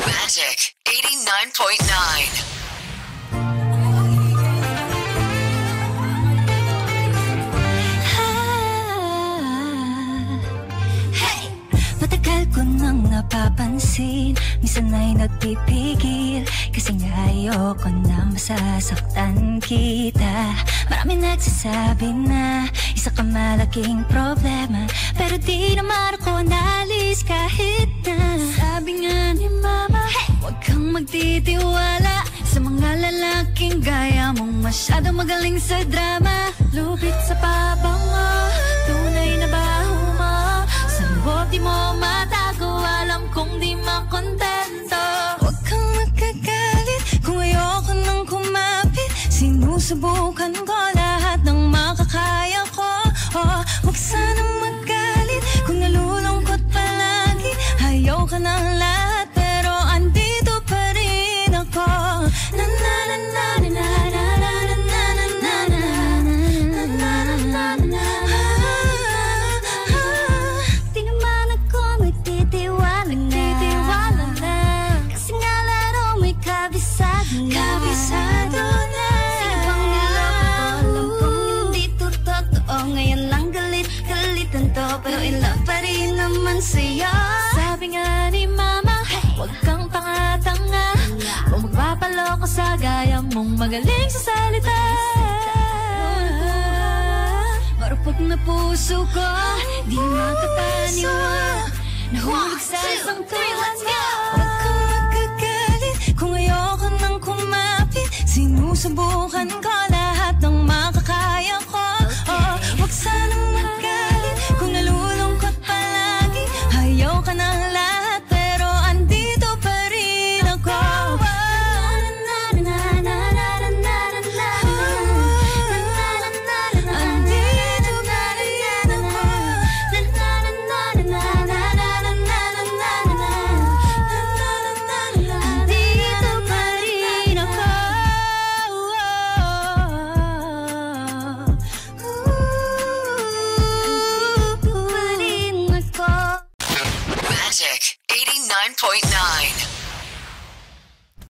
Magic 89.9. Matagal ko nang napapansin, minsan ay nagpipigil, kasi nga ayoko na masasaktan kita. Marami nagsasabi na isa ka malaking problema, pero di naman ako nalis kahit na. Sabi nga ni mama, huwag kang magtitiwala sa mga lalaking gaya mong masyadong magaling sa drama. Lupit sa pabango, tunay na baho mo, sa loob di mo matago, alam kong di makontento. Huwag kang magkagalit kung ayoko nang kumapit, sinusubukan ko lahat ng makakaya ko. Oh, huwag sanang magalit kung nalulungkot palagi, ayaw ka ng lahat pero andito pa rin ako. Na na na na na na na na na na na na na na. Di naman ako magtitiwala na, kasi nga laro may kabisado na. Kabisado na. Sige pang niloko, alam kong hindi to totoo. Ngayon lang galit-galitan to, pero in love pa rin naman sa'yo. Sabi nga ni mama, huwag kang tanga-tanga, kung magpapaloko sa gaya mong magaling sa salita. Marupok na puso ko, di makapaniwala, nahulog sa isang tuwan mo.